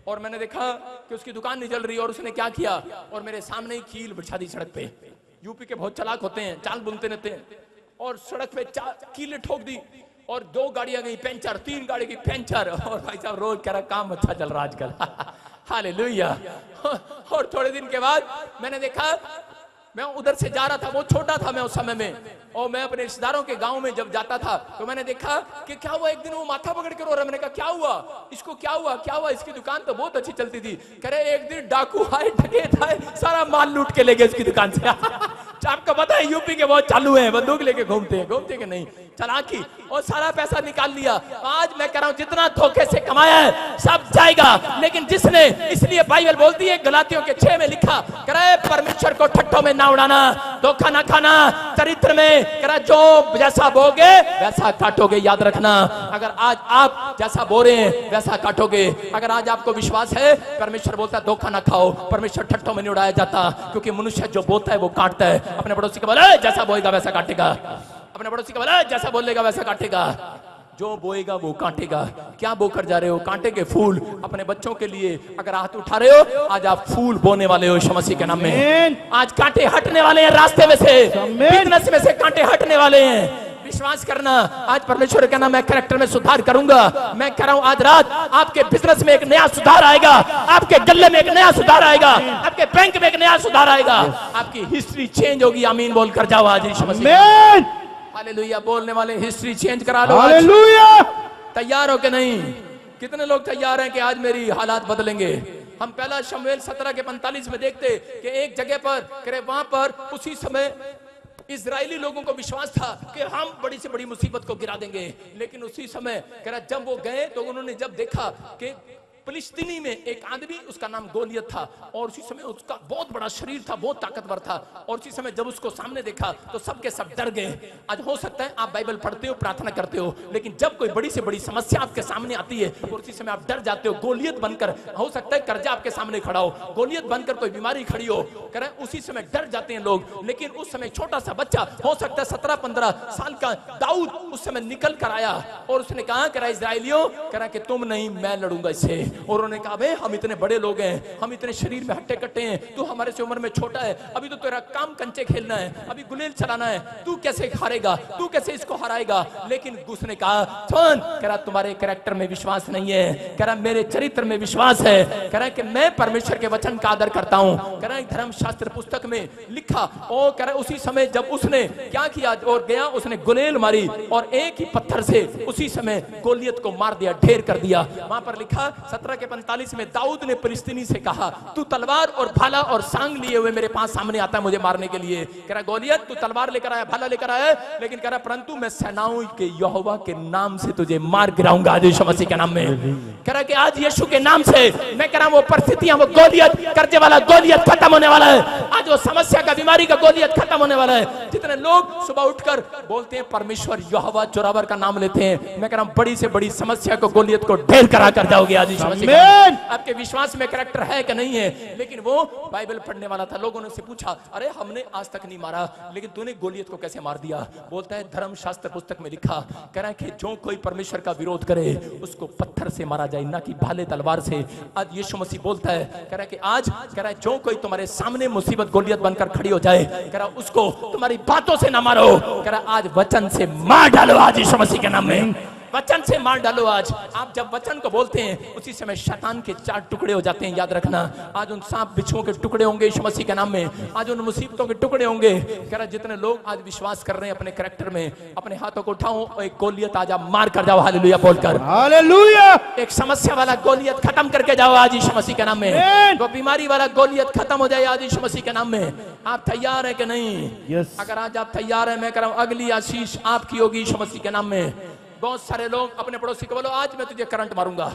A: और मैंने देखा कि उसकी दुकान नहीं चल रही, और उसने क्या किया, और मेरे सामने ही कील बिछा दी सड़क पे। यूपी के बहुत चालाक होते हैं, चाल बुनते रहते हैं, और सड़क पे कीले ठोक दी, और 2 गाड़ियां गई पंचर, 3 गाड़ी की पंचर, और भाई साहब रोज कह रहा काम अच्छा चल रहा आजकल हालेलुया। और थोड़े दिन के बाद मैंने देखा, मैं उधर से जा रहा था, वो छोटा था मैं उस समय में, और मैं अपने रिश्तेदारों के गांव में जब जाता था तो मैंने देखा कि क्या हुआ, एक दिन वो माथा पकड़ के रो रहा है। मैंने कहा क्या हुआ इसको, क्या हुआ क्या हुआ, इसकी दुकान तो बहुत अच्छी चलती थी। कह रहे एक दिन डाकू आए, डकैत आए, सारा माल लूट के ले गए उसकी दुकान से आपको पता है यूपी के बहुत चालू हैं, बंदूक लेके घूमते कि नहीं, चालाकी, और सारा पैसा निकाल लिया। आज मैं कह रहा हूं जितना धोखे से कमाया है सब जाएगा, लेकिन जिसने, इसलिए बाइबल बोलती है गलातियों के 6 में लिखा, कह रहे परमेश्वर को ठट्ठों में ना उड़ाना, धोखा ना खाना, चरित्र में कह रहा जो जैसा बोगे वैसा काटोगे। याद रखना, अगर आज आप जैसा बो रहे हैं वैसा काटोगे। अगर आज आपको विश्वास है, परमेश्वर बोलता है धोखा ना खाओ, परमेश्वर ठट्ठों में नहीं उड़ाया जाता, क्योंकि मनुष्य जो बोता है वो काटता है। अपने पड़ोसी को बोला जैसा बोएगा वैसा काटेगा, अपने पड़ोसी को बोला जैसा बोलेगा वैसा काटेगा, जो बोएगा वो काटेगा। क्या बोकर जा रहे हो, कांटे के फूल अपने बच्चों के लिए अगर हाथ उठा रहे हो, आज आप फूल बोने वाले हो यीशु मसीह के नाम में। आज कांटे हटने वाले हैं रास्ते में से, बिजनेस में से कांटे हटने वाले हैं। विश्वास करना, आज परमेश्वर का नाम मैं कैरेक्टर में सुधार करूंगा। मैं कह रहा हूं आज रात आपके बिजनेस में एक नया सुधार आएगा, आपके गल्ले में एक नया सुधार आएगा, आपके बैंक में एक नया सुधार आएगा, आपकी हिस्ट्री चेंज होगी। आमीन बोल कर जाओ आज यीशु मसीह। हालेलुया, बोलने वाले हिस्ट्री चेंज करा लो। हालेलुया, तैयार हो कि नहीं? कितने लोग तैयार हैं कि आज मेरी हालात बदलेंगे? हम पहला शमूएल 17 के 45 में देखते कि एक जगह पर वहां पर उसी समय इजरायली लोगों को विश्वास था कि हम बड़ी से बड़ी मुसीबत को गिरा देंगे, लेकिन उसी समय कह रहा जब वो गए तो उन्होंने जब देखा कि फिलिस्तीनी में एक आदमी, उसका नाम गोलियत था, और उसी समय उसका बहुत बड़ा शरीर था, बहुत ताकतवर था, और उसी समय जब उसको सामने देखा तो सबके सब डर गए। आज हो सकता है आप बाइबल पढ़ते हो, प्रार्थना करते हो, लेकिन जब कोई बड़ी से बड़ी समस्या आपके सामने आती है और उसी समय आप डर जाते हो। गोलियत बनकर, हो सकता है कर्जा आपके सामने खड़ा हो, गोलियत बनकर कोई बीमारी खड़ी हो, कह रहे उसी समय डर जाते हैं लोग। लेकिन उस समय छोटा सा बच्चा, हो सकता है 17-15 साल का दाऊद, उस समय निकल कर आया और उसने कहा कह रहा इजराइलियों, कह रहा कि तुम नहीं मैं लड़ूंगा इससे। और उन्होंने कहा भाई हम इतने बड़े लोग हैं, हम इतने शरीर में हट्टे कट्टे हैं, तू हमारे से उम्र में छोटा है, अभी तो तेरा काम कंचे खेलना है, अभी गुलेल चलाना है, तू कैसे हारेगा, तू कैसे इसको हराएगा? लेकिन उसने कहा सुन, कह रहा तुम्हारे कैरेक्टर में विश्वास नहीं है, कह रहा मेरे चरित्र में विश्वास है, कह रहा कि मैं परमेश्वर के वचन का आदर करता हूं। कह रहा धर्मशास्त्र पुस्तक में लिखा, और कह रहा उसी समय जब उसने क्या किया और गया, उसने गुलेल मारी और एक ही पत्थर से उसी समय गोलियत को मार दिया, ढेर कर दिया। वहां पर लिखा 17 के 45 में, दाऊद ने फिलिस्तीनी से कहा तू तलवार और भाला और सांग लिए हुए मेरे पास सामने आता है मुझे मारने के लिए। कह रहा गोलियत तू तलवार लेकर आया, भाला लेकर आया, लेकिन कह रहा परंतु मैं सेनाओं के यहोवा के नाम से तुझे मार गिराऊंगा आज यीशु मसीह के नाम में। कह रहा कि आज यीशु के नाम से मैं कह रहा हूं वो परिस्थितियां, वो गोलियत, कर्जे वाला गोलियत खत्म होने वाला है। आज वो समस्या का बीमारी का गोलियत खत्म होने वाला है। जितने लोग सुबह उठकर बोलते हैं परमेश्वर यहोवा जोरावर का नाम लेते हैं, मैं कह रहा हूं बड़ी से बड़ी समस्या को, गोलियत को ढेर करा कर जाओगे आज यीशु मसीह के नाम में। आपके विश्वास में कैरेक्टर है कि नहीं है? लेकिन वो बाइबल पढ़ने वाला था, लोगों ने उससे पूछा अरे हमने आज तक नहीं मारा, लेकिन तूने गोलियत को कैसे मार दिया? बोलता है धर्मशास्त्र पुस्तक में लिखा, कह रहा है कि जो कोई परमेश्वर का विरोध करे उसको पत्थर से मारा जाए, ना कि भाले तलवार से। आज यीशु मसीह बोलता है, कह रहा है कि आज, कह रहा है जो कोई तुम्हारे सामने मुसीबत गोलियत बनकर खड़ी हो जाए, कह रहा उसको तुम्हारी बातों से ना मारो, कह रहा आज वचन से मार डालो आज यीशु मसीह के नाम में। वचन से मार डालो आज। आप जब वचन को बोलते हैं उसी समय शैतान के 4 टुकड़े हो जाते हैं, याद रखना। आज उन सांप बिच्छुओं के टुकड़े होंगे यीशु मसीह के नाम में, आज उन मुसीबतों के टुकड़े होंगे। कह रहा जितने लोग आज विश्वास कर रहे हैं अपने कैरेक्टर में, अपने हाथों को उठाओ और एक गोलियत आज आप मार कर जाओ, हालेलुया बोलकर, हालेलुया। एक समस्या वाला गोलियत खत्म करके जाओ आज यीशु मसीह के नाम में। वो बीमारी वाला गोलियत खत्म हो जाए आज यीशु मसीह के नाम में। आप तैयार है कि नहीं? अगर आज आप तैयार है, मैं कह रहा हूं अगली आशीष आपकी होगी यीशु मसीह के नाम में। बहुत सारे लोग अपने पड़ोसी को बोलो आज मैं तुझे करंट मारूंगा।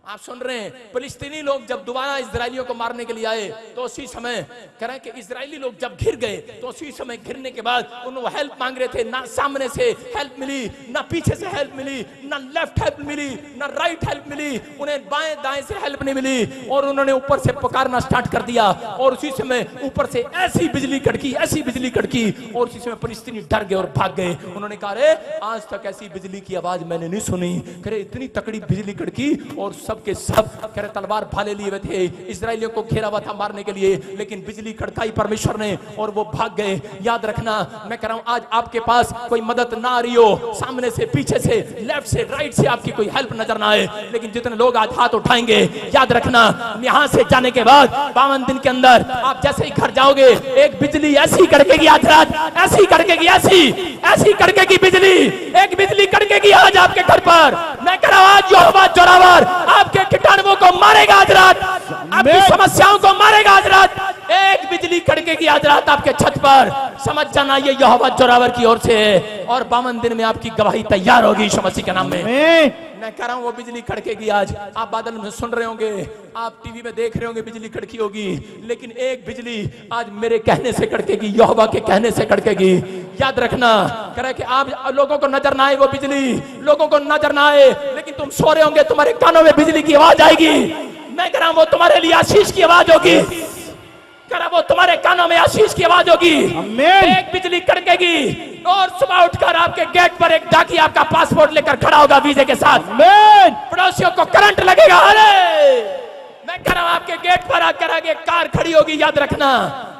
A: आप सुन रहे हैं, फिलिस्तीनी लोग जब दोबारा इजरायलियों को मारने के लिए आए तो उसी समय कह रहे हैं कि इजरायली लोग जब घिर गए तो उसी समय घिरने के बाद उन्होंने हेल्प मांग रहे थे, ना सामने से हेल्प मिली, ना पीछे से हेल्प मिली, ना लेफ्ट हेल्प मिली, ना राइट हेल्प मिली, उन्हें बाएं दाएं से हेल्प नहीं मिली, और उन्होंने ऊपर से पुकारना स्टार्ट कर दिया। और उसी समय ऊपर से ऐसी बिजली कड़की, ऐसी बिजली कड़की, और उसी समय फिलिस्तीनी डर गए और भाग गए। उन्होंने कहा अरे आज तक ऐसी बिजली की आवाज मैंने नहीं सुनी। कह रहे इतनी तकड़ी बिजली कड़की और सब के सब कह रहे तलवार भाले लिए हुए थे, इजरायलियों को घेरा हुआ था मारने के लिए, लेकिन बिजली कड़काई परमेश्वर ने और वो भाग गए। याद रखना, मैं कह रहा हूं आज आपके पास कोई मदद ना आ रही हो, सामने से, पीछे से, लेफ्ट से, राइट से आपकी कोई हेल्प नजर ना आए, लेकिन जितने लोग आज हाथ उठाएंगे, याद रखना यहां से जाने के बाद 52 दिन के अंदर आप जैसे ही घर जाओगे एक बिजली ऐसी कड़केगी आज रात, ऐसी कड़केगी, ऐसी कड़केगी बिजली, एक बिजली कड़केगी आज आपके घर पर। मैं कह रहा हूं आज यहोवा जोरावर आपके कीटाणुओं को मारेगा आज रात, आपकी समस्याओं को मारेगा आज रात। एक बिजली कड़केगी आज रात आपके छत पर, समझ जाना ये यहोवा जोरावर की ओर से है। और 52 दिन में आपकी गवाही तैयार होगी यीशु मसीह के नाम में। मैं कह रहा हूं वो बिजली कड़केगी आज। आप बादल में सुन रहे होंगे, आप टीवी में देख रहे होंगे बिजली कड़की होगी, लेकिन एक बिजली आज मेरे कहने से कड़केगी, यहोवा के कहने से कड़केगी। याद रखना, कह रहा कि आप लोगों को नजर ना आए वो बिजली, लोगों को नजर ना आए, लेकिन तुम सो रहे होंगे, तुम्हारे कानों में बिजली की आवाज आएगी। मैं कह रहा हूं वो तुम्हारे लिए आशीष की आवाज होगी, कह रहा वो तुम्हारे कानों में आशीष की आवाज होगी। एक बिजली कड़केगी और सुबह उठकर आपके गेट पर एक डाकी आपका पासपोर्ट लेकर खड़ा होगा वीजे के साथ, पड़ोसियों को करंट लगेगा। अरे मैं कह रहा हूं आपके गेट पर आकर आगे कार खड़ी होगी, याद रखना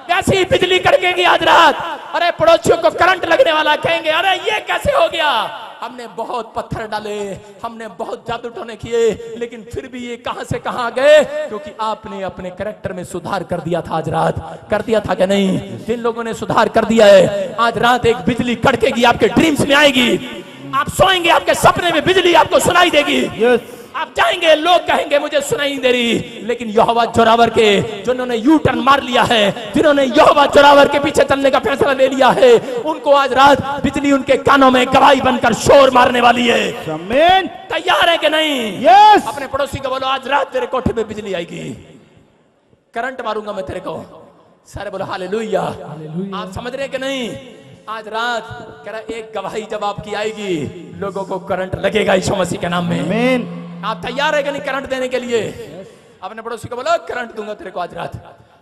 A: कैसी बिजली कड़केगी आज रात। अरे पड़ोसियों को करंट लगने वाला, कहेंगे अरे ये कैसे हो गया, हमने बहुत पत्थर डाले, हमने बहुत जादू टोने किए, लेकिन फिर भी ये कहां से कहां गए, क्योंकि आपने अपने कैरेक्टर में सुधार कर दिया था। आज रात कर दिया था कि नहीं? जिन लोगों ने सुधार कर दिया है, आज रात एक बिजली कड़केगी, आपके ड्रीम्स में आएगी, आप सोएंगे, आपके सपने में बिजली आपको सुनाई देगी। आप जाएंगे, लोग कहेंगे मुझे सुनाई नहीं दे रही, लेकिन यहोवा जोरावर के जिन्होंने यू टर्न मार लिया है, जिन्होंने यहोवा जोरावर के पीछे चलने का फैसला ले लिया है, उनको आज रात बिजली उनके कानों में गवाही बनकर शोर मारने वाली है। आमीन। तैयार है कि नहीं? यस। अपने पड़ोसी को बोलो आज रात तेरे कोठे पे बिजली आएगी, करंट मारूंगा मैं तेरे को। सारे बोलो हालेलुया। आप समझ रहे कि नहीं? आज रात कह रहा एक गवाही जब आपकी आएगी, लोगों को करंट लगेगा यीशु मसीह के नाम में। आमीन। आप तैयार है कि नहीं करंट देने के लिए? अपने पड़ोसी को बोलो करंट दूंगा तेरे को आज रात।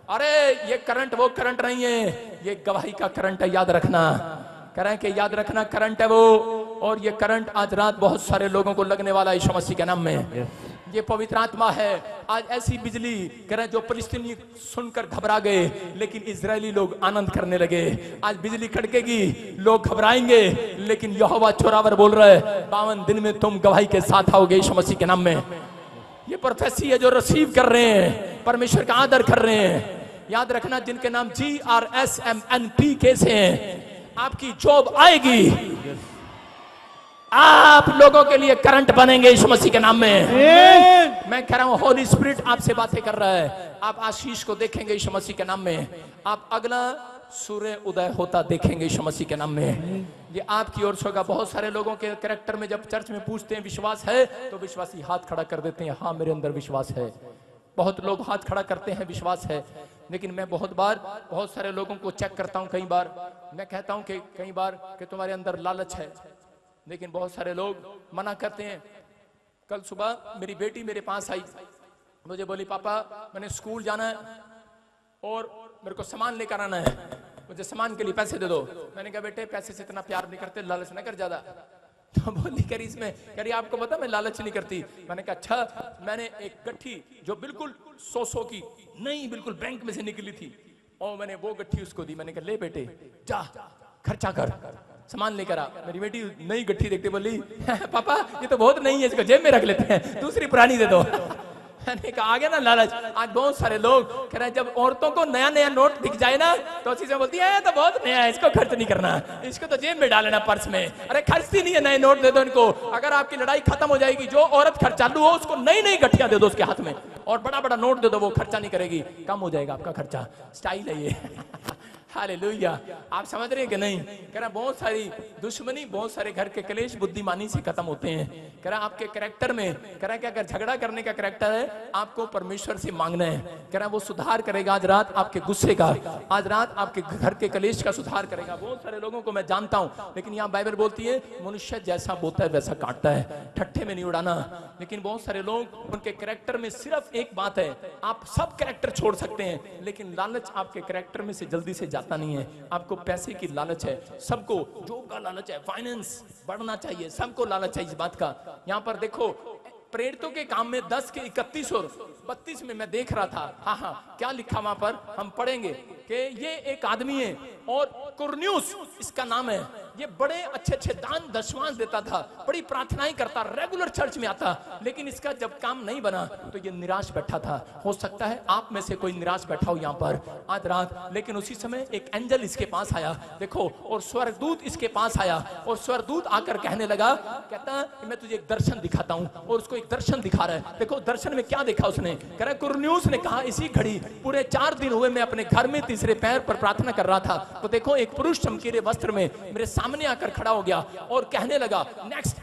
A: अरे ये करंट वो करंट नहीं है, ये गवाही का करंट है, याद रखना। कह रहे हैं कि याद रखना करंट है वो, और ये करंट आज रात बहुत सारे लोगों को लगने वाला है यीशु मसीह के नाम में। ये पवित्र आत्मा है। आज ऐसी बिजली कह रहे हैं जो फिलिस्तीनी सुनकर घबरा गए, लेकिन इजरायली लोग आनंद करने लगे। आज बिजली कड़केगी, लोग घबराएंगे, लेकिन यहोवा जोरावर बोल रहा है 52 दिन में तुम गवाही के साथ आओगे यीशु मसीह के नाम में। ये प्रोफेसी है जो रिसीव कर रहे हैं, परमेश्वर का आदर कर रहे हैं। याद रखना जिनके नाम GRSMNP से हैं, आपकी जॉब आएगी, आप लोगों के लिए करंट बनेंगे यीशु मसीह के नाम में। मैं कह रहा हूं होली स्पिरिट आपसे बातें कर रहा है। आप आशीष को देखेंगे यीशु मसीह के नाम में। आप अगला सूर्य उदय होता देखेंगे यीशु मसीह के नाम में। ये आपकी ओर से होगा। बहुत सारे लोगों के कैरेक्टर में जब चर्च में पूछते हैं विश्वास है, तो विश्वासी हाथ खड़ा कर देते हैं, हाँ मेरे अंदर विश्वास है। बहुत लोग हाथ खड़ा करते हैं विश्वास है, लेकिन मैं बहुत सारे लोगों को चेक करता हूं, कई बार मैं कहता हूं कि कई बार कि तुम्हारे अंदर लालच है, लेकिन बहुत सारे लोग मना करते हैं। कल सुबह मेरी बेटी मेरे पास आई, मुझे बोली पापा मैंने स्कूल जाना है और मेरे को सामान लेकर आना है, मुझे सामान के लिए पैसे दे दो। मैंने कहा बेटे पैसे से इतना प्यार नहीं करते, लालच ना कर ज्यादा। तो बोली करी इसमें करी आपको पता मैं लालच नहीं करती। मैंने कहा अच्छा, मैंने एक गट्ठी जो बिल्कुल 100 की नहीं बिल्कुल बैंक में से निकली थी और मैंने वो गट्ठी उसको दी। मैंने कहा ले बेटे जा खर्चा कर, सामान लेकर आ। मेरी बेटी नई गट्ठी देखते बोली पापा ये तो बहुत नई है, इसको जेब में रख लेते हैं, दूसरी पुरानी दे दो। मैंने कहा आ गया ना लालच। आज बहुत सारे लोग कह रहे हैं जब औरतों को नया नया नोट दिख जाए ना तो चीजें बोलती है तो बहुत नया है, इसको खर्च नहीं करना, इसको तो जेब में डालना पर्स में। अरे खर्चती नहीं है, नए नोट दे दो इनको। अगर आपकी लड़ाई खत्म हो जाएगी, जो औरत खर्चालू हो उसको नई नई गठियां दे दो उसके हाथ में और बड़ा बड़ा नोट दे दो, वो खर्चा नहीं करेगी, कम हो जाएगा आपका खर्चा। स्टाइल है ये। हालेलुया। आप समझ रहे हैं कि नहीं? कह रहा बहुत सारी दुश्मनी, बहुत सारे घर के कलेश बुद्धिमानी से खत्म होते हैं। कह रहा आपके कैरेक्टर में, कह रहा कि अगर झगड़ा करने का कैरेक्टर है आपको परमेश्वर से मांगना है। कह रहा वो सुधार करेगा आज रात आपके गुस्से का, आज रात आपके घर के कलेश का सुधार करेगा। बहुत सारे लोगों को मैं जानता हूं, लेकिन यहाँ बाइबल बोलती है मनुष्य जैसा बोता है वैसा काटता है, ठट्ठे में नहीं उड़ाना। लेकिन बहुत सारे लोग उनके कैरेक्टर में सिर्फ एक बात है, आप सब कैरेक्टर छोड़ सकते हैं लेकिन लालच आपके कैरेक्टर में से जल्दी से जाता नहीं है। आपको पैसे की लालच है, सबको जॉब का लालच है, फाइनेंस बढ़ना चाहिए, सबको लालच है इस बात का। यहाँ पर देखो प्रेरितों के काम में 10 के 31 और 32 में मैं देख रहा था, हाँ क्या लिखा वहां पर, हम पढ़ेंगे कि ये एक आदमी है और कुरन्यूस इसका नाम है। ये बड़े अच्छे अच्छे दान दशवांश देता था, बड़ी प्रार्थनाएं करता, रेगुलर चर्च में आता, लेकिन इसका जब काम नहीं बना तो ये निराश बैठा था। हो सकता है आप में से कोई निराश बैठा हो यहाँ पर आज रात। लेकिन उसी समय एक एंजल इसके पास आया, देखो, और स्वर्गदूत इसके पास आया और स्वर्गदूत आकर कहने लगा, कहता मैं तुझे एक दर्शन दिखाता हूँ, और उसको एक दर्शन दिखा रहा है। देखो दर्शन में क्या देखा उसने, कह रहा कुरन्यूस ने कहा इसी घड़ी पूरे 4 दिन हुए मैं अपने घर में तीसरे पैर पर प्रार्थना कर रहा था, तो देखो एक पुरुष चमकीले वस्त्र में मेरे सामने आकर खड़ा हो गया और कहने लगा नेक्स्ट,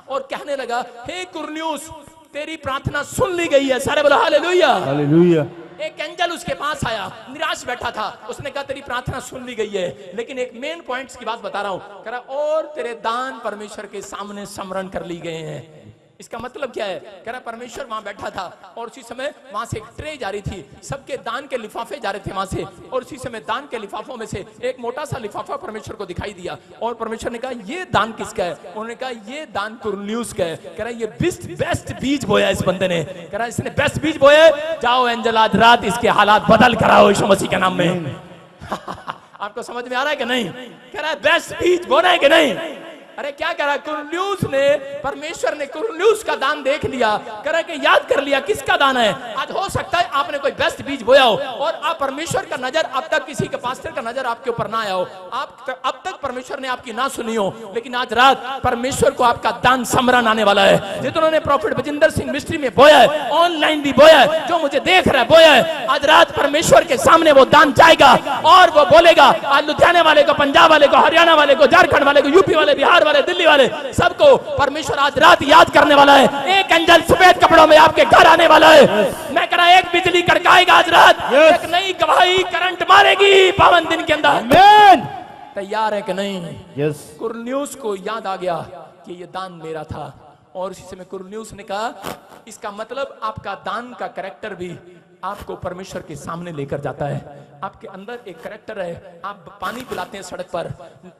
A: और कहने लगा हे कुरन्यूस तेरी प्रार्थना सुन ली गई है। सारे बोलो हालेलुया हालेलुया। एक एंजल उसके पास आया, निराश बैठा था, उसने कहा तेरी प्रार्थना सुन ली गई है, लेकिन एक मेन पॉइंट्स की बात बता रहा हूं, कह रहा और तेरे दान परमेश्वर के सामने स्मरण कर ली गए हैं। इसका मतलब क्या है, कह रहा परमेश्वर वहां बैठा था और उसी समय वहां से एक ट्रे जा रही थी, सबके दान के लिफाफे जा रहे थे वहां से, और उसी समय दान के लिफाफों में से एक मोटा सा लिफाफा परमेश्वर को दिखाई दिया और परमेश्वर ने कहा ये दान किसका है? उन्होंने कहा ये दान कुरन्यूस का है। कह रहा ये बेस्ट बीज बोया इस बंदे ने, कह रहा इसने बेस्ट बीज बोया, जाओ एंजल आज रात इसके हालात बदल कराओ यीशु मसीह के नाम में। आपको समझ में आ रहा है कि नहीं? कह रहा है बेस्ट बीज बोना है कि नहीं? अरे क्या कह रहा है, कुरन्यूस ने, परमेश्वर ने कुरन्यूस का दान देख लिया, कह रहा कि याद कर लिया किसका दान है। आज हो सकता है आपने कोई बेस्ट बीज बोया हो और आप परमेश्वर का नजर अब तक किसी के पास्टर का नजर आपके ऊपर ना आया हो, आप अब तक परमेश्वर ने आपकी ना सुनी हो, लेकिन आज रात परमेश्वर को आपका दान समरण आने वाला है। जिन्होंने प्रॉफिट बजिंदर सिंह मिस्ट्री में बोया है, ऑनलाइन भी बोया है, जो मुझे देख रहा है बोया है, आज रात परमेश्वर के सामने वो दान जाएगा और वो बोलेगा, आज लुधियाने वाले को, पंजाब वाले को, हरियाणा वाले को, झारखंड वाले को, यूपी वाले, बिहार वाले, दिल्ली वाले, सबको परमेश्वर आज रात याद करने वाला है। एक एंजल सफेद कपड़ों में आपके घर आने वाला है। मैं कह रहा एक बिजली कड़काएगा आज रात, एक नई गवाही करंट मारेगी पावन दिन के अंदर। आमीन। तैयार है कि नहीं? यस। कुरन्यूस को याद आ गया कि ये दान मेरा था और इसी समय कुरन्यूस ने कहा इसका मतलब आपका दान का कैरेक्टर भी आपको परमेश्वर के सामने लेकर जाता है। आपके अंदर एक कैरेक्टर है, आप पानी पिलाते हैं सड़क पर,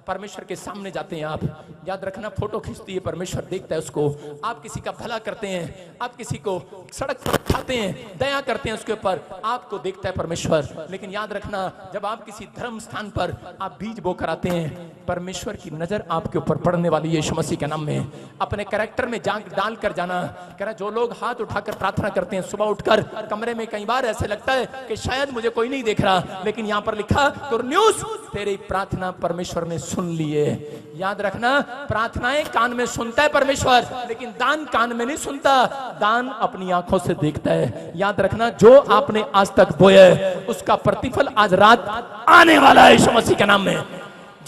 A: परमेश्वर के सामने जाते हैं आप। याद रखना फोटो खींचती है परमेश्वर देखता है उसको। आप किसी का भला करते हैं, आप किसी को सड़क पर उठाते हैं, दया करते हैं उसके ऊपर, आपको देखता है परमेश्वर। लेकिन याद रखना जब आप किसी धर्म स्थान पर आप बीज बोकर आते हैं, परमेश्वर की नजर आपके ऊपर पड़ने वाली है यीशु मसीह के नाम में। अपने कैरेक्टर में जान डाल कर जाना। कह रहा जो लोग हाथ उठाकर प्रार्थना करते हैं सुबह उठकर कमरे में, कई बार ऐसे लगता है कि शायद मुझे कोई नहीं देख रहा, लेकिन यहां पर लिखा कुरन्यूस तेरी प्रार्थना परमेश्वर ने सुन ली है। याद रखना प्रार्थनाएं कान में सुनता है परमेश्वर, लेकिन दान कान में नहीं सुनता, दान अपनी आंखों से देखता है। याद रखना जो आपने आज तक बोया है उसका प्रतिफल आज रात आने वाला है यीशु मसीह के नाम में।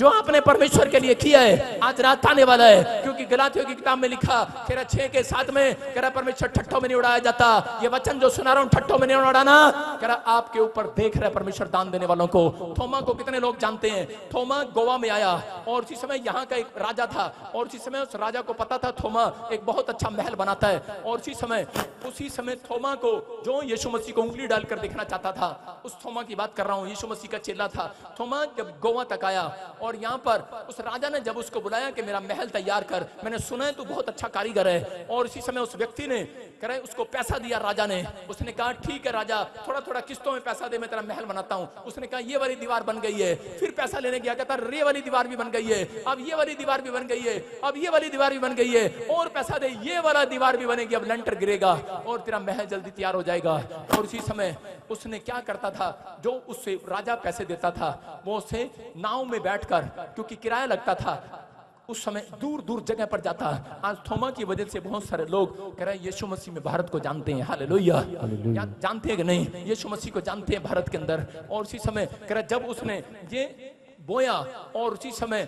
A: जो आपने परमेश्वर के लिए किया है आज रात आने वाला है, क्योंकि गलातियों की किताब में लिखा कह रहा 6 के 7 में कह रहा परमेश्वर ठट्ठों में नहीं उड़ाया जाता। ये वचन जो सुना रहा हूं ठट्ठों में नहीं उड़ाना, कह रहा आपके ऊपर देख रहा है परमेश्वर दान देने वालों को। थोमा को कितने लोग जानते हैं? थोमा गोवा में आया और उसी समय यहाँ का एक राजा था और उसी समय उस राजा को पता था थोमा एक बहुत अच्छा महल बनाता है। और उसी समय थोमा को जो यीशु मसीह को उंगली डालकर देखना चाहता था, उस थोमा की बात कर रहा हूँ, यीशु मसीह का चेला था। थोमा जब गोवा तक आया और यहाँ पर उस राजा ने जब उसको बुलाया कि मेरा महल तैयार कर, मैंने सुना है तू बहुत अच्छा कारीगर है। और इसी समय उस व्यक्ति ने करे उसको पैसा दिया राजा ने। उसने कहा ठीक है राजा, थोड़ा थोड़ा किस्तों में पैसा दे, मैं तेरा महल बनाता हूँ। उसने कहा ये वाली दीवार बन गई है। फिर पैसा लेने गया, कहता ये वाली दीवार भी बन गई है, अब ये वाली दीवार भी बन गई है, अब ये वाली दीवार भी बन गई है, और पैसा दे, ये वाला दीवार भी बनेगी, अब लंटर गिरेगा और तेरा महल जल्दी तैयार हो जाएगा। और उसी समय उसने क्या करता था, जो उससे राजा पैसे देता था वो उसे नाव में बैठकर, क्योंकि किराया लगता था, उस समय दूर दूर जगह पर जाता। आज थोमा की वजह से बहुत सारे लोग कह रहे हैं यीशु मसीह में भारत को जानते हैं। हालेलुया, जानते हैं कि नहीं? यीशु मसीह को जानते हैं भारत के अंदर। और उसी समय कह रहा जब उसने ये बोया और उसी समय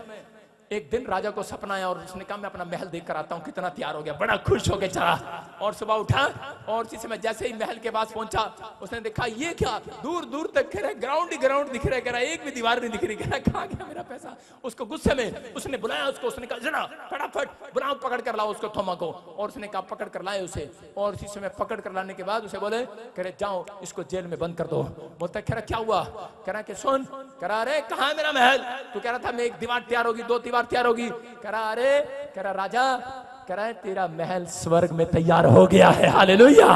A: एक दिन राजा को सपना आया और उसने कहा मैं अपना महल देख कर आता हूँ कितना तैयार हो गया। बड़ा खुश हो गया चला और सुबह उठा और इसी समय जैसे ही महल के पास पहुंचा उसने देखा ये क्या, दूर दूर तक कह रहा ग्राउंड ही ग्राउंड दिख रहा है, कह रहा एक भी दीवार नहीं दिख रही, कह रहा कहाँ गया मेरा पैसा। उसको गुस्से में उसने बुलाया उसको, उसने कहा जरा फटाफट बुलाओ, पकड़ कर लाओ उसको थोमा को। और उसने कहा पकड़ कर लाए उसे और इसी समय पकड़ कर लाने के बाद उसे बोले कह रहे जाओ इसको जेल में बंद कर दो। बोलता कह रहा क्या हुआ? कह रहा कि सुन, कह रहा अरे कहाँ है मेरा महल? तू कह रहा था मैं एक दीवार तैयार होगी, 2 दीवार तैयार होगी। कह रहा अरे, कह रहा राजा, कह रहा है तेरा महल स्वर्ग में तैयार हो गया है। हालेलुया।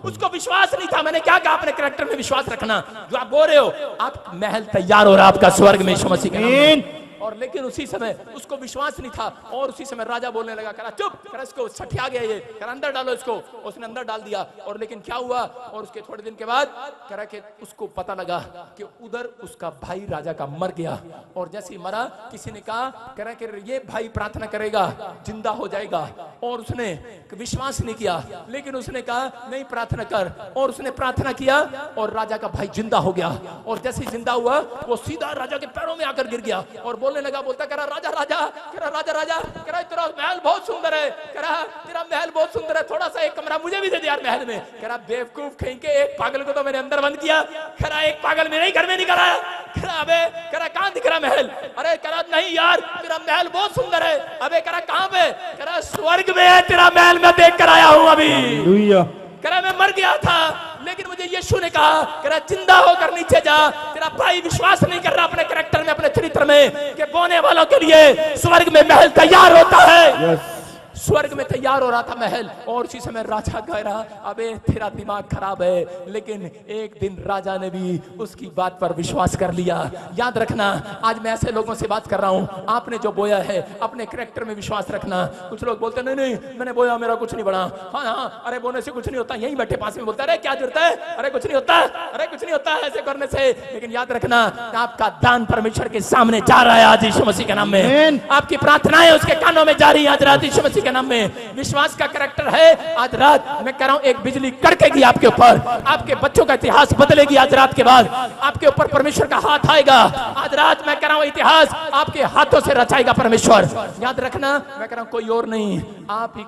A: उसको विश्वास नहीं था। मैंने क्या कहा? अपने कैरेक्टर में विश्वास रखना। जो आप बोल रहे हो आप महल तैयार हो रहा आपका स्वर्ग में यीशु मसीह के नाम में। और लेकिन उसी समय उसको विश्वास नहीं था और उसी समय राजा बोलने लगा, कह रहा चुप, कह रहा इसको सठिया गया ये, कह रहा अंदर डालो इसको। उसने अंदर डाल दिया और लेकिन क्या हुआ? और उसके थोड़े दिन के बाद कह रहा कि उसको पता लगा कि उधर उसका भाई राजा का मर गया। और जैसे ही मरा किसी ने कहा, कह रहा कि ये भाई प्रार्थना करेगा जिंदा हो जाएगा। और उसने विश्वास नहीं किया लेकिन उसने कहा नहीं प्रार्थना कर। और उसने प्रार्थना किया और राजा का भाई जिंदा हो गया। और जैसे ही जिंदा हुआ वो सीधा राजा के पैरों में आकर गिर गया और बोलने लगा, बोलता कह रहा राजा राजा, कह रहा राजा राजा, कह रहा तेरा महल बहुत सुंदर है, कह रहा तेरा महल बहुत सुंदर है, थोड़ा सा एक कमरा मुझे भी दे दे यार महल में। कह रहा बेवकूफ कहीं के, एक पागल को तो मैंने अंदर बंद किया, कह रहा एक पागल मेरे ही घर में निकल आया। कह रहा अबे, कह रहा कहां दिख रहा महल? अरे कह रहा नहीं यार तेरा महल बहुत सुंदर है। अबे कह रहा कहां पे? कह रहा स्वर्ग में है तेरा महल, मैं देख कर आया हूं अभी। कह रहा मैं मर गया था लेकिन मुझे यीशु ने कहा, कह रहा जिंदा होकर नीचे जा। तेरा भाई विश्वास नहीं कर रहा अपने कैरेक्टर में, अपने चरित्र में कि बोने वालों के लिए स्वर्ग में महल तैयार होता है। स्वर्ग में तैयार हो रहा था महल। और उसी समय राजा कह रहा अबे तेरा दिमाग खराब है। लेकिन एक दिन राजा ने भी उसकी बात पर विश्वास कर लिया। याद रखना आज मैं ऐसे लोगों से बात कर रहा हूं, आपने जो बोया है अपने कैरेक्टर में विश्वास रखना। कुछ लोग बोलते नहीं नहीं मैंने बोया मेरा कुछ नहीं बना। हाँ हाँ अरे बोने से कुछ नहीं होता, यहीं बैठे पास में बोलता अरे क्या जरूरत है, अरे कुछ नहीं होता, अरे कुछ नहीं होता ऐसे करने से। लेकिन याद रखना आपका दान परमेश्वर के सामने जा रहा है आज यीशु मसीह के नाम में। आपकी प्रार्थनाएं उसके कानों में जा रही है आज रात यीशु मसीह के नाम में। विश्वास का कैरेक्टर है आज रात मैं कह रहा हूं एक बिजली कड़केगी आपके ऊपर, आपके बच्चों का इतिहास बदलेगी आज रात के बाद। आपके ऊपर परमेश्वर का हाथ आएगा आज रात। मैं कह रहा हूं इतिहास आपके हाथों से रचाएगा परमेश्वर। याद रखना मैं कह रहा हूं कोई और नहीं, आप ही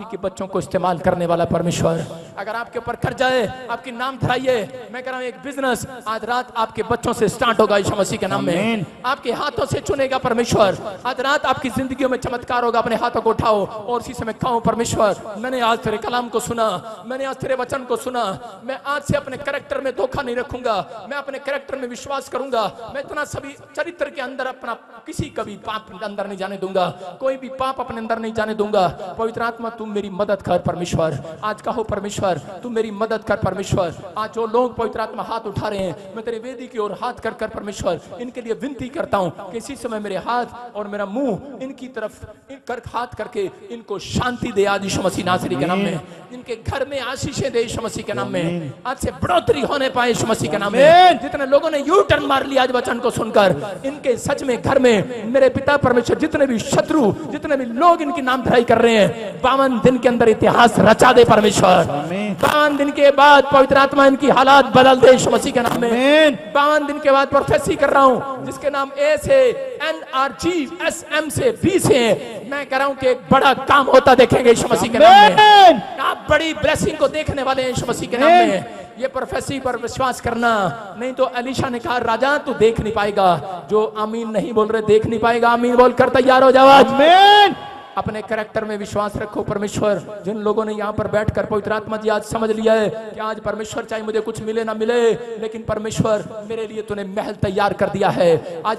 A: के बच्चों को इस्तेमाल करने वाला परमेश्वर। अगर आपके ऊपर कर्जा है आपकी नाम धराइए, मैं कह रहा हूं एक बिजनेस आज रात आपके बच्चों से स्टार्ट होगा यीशु मसीह के नाम में। आपके हाथों से चुनेगा परमेश्वर। आज रात आपकी जिंदगी में चमत्कार होगा। अपने हाथों को उठाओ और इसी समय कहो परमेश्वर मैंने आज तेरे कलाम को सुना, मैंने आज तेरे वचन को सुना। मैं आज से अपने कैरेक्टर में धोखा नहीं रखूंगा, मैं अपने कैरेक्टर में विश्वास करूंगा। मैं इतना सभी चरित्र के अंदर अपना किसी का भी पाप अंदर नहीं जाने दूंगा, कोई भी पाप अपने अंदर नहीं जाने दूंगा। पवित्र आत्मा तुम मेरी मदद कर परमेश्वर। आज कहो परमेश्वर तुम मेरी मदद कर परमेश्वर। आज जो लोग पवित्र आत्मा हाथ उठा रहे हैं मैं तेरे वेदी की ओर हाथ कर परमेश्वर इनके लिए विनती करता हूं कि इसी समय मेरे हाथ और मेरा मुंह इनकी तरफ कर हाथ करके इनको शांति दे आज यीशु मसीह नासरी के नाम में। इनके घर में आशीषें दे यीशु मसीह के नाम में। आज से बढ़ोतरी होने पाए यीशु मसीह के नाम में। जितने लोगों ने यू टर्न मार लिया आज वचन को सुनकर, इनके सच में घर में मेरे पिता परमेश्वर जितने भी शत्रु जितने भी लोग इनकी नाम चढ़ाई कर रहे हैं, 52 दिन के अंदर इतिहास रचा दे परमेश्वर। 52 दिन के बाद पवित्र आत्मा इनकी हालात बदल दे यीशु मसीह के नाम में। 52 दिन के बाद प्रोफेसी कर रहा हूं, जिसके नाम ए से NRGSM से B से, मैं कह रहा हूं कि एक बड़ा काम होता देखेंगे यीशु मसीह के नाम में। आप बड़ी ब्लेसिंग को देखने वाले हैं यीशु मसीह के नाम में। ये प्रोफेसी पर विश्वास करना, नहीं तो एलिशा ने कहा राजा तू देख नहीं पाएगा। जो आमीन नहीं बोल रहे देख नहीं पाएगा, आमीन बोलकर तैयार हो जाओ। आमीन। अपने कैरेक्टर में विश्वास रखो। परमेश्वर, जिन लोगों ने यहाँ पर बैठकर पवित्र आत्मा जी आज समझ लिया है कि आज परमेश्वर चाहे मुझे कुछ मिले ना मिले, लेकिन परमेश्वर मेरे लिए तूने महल तैयार कर दिया है। आज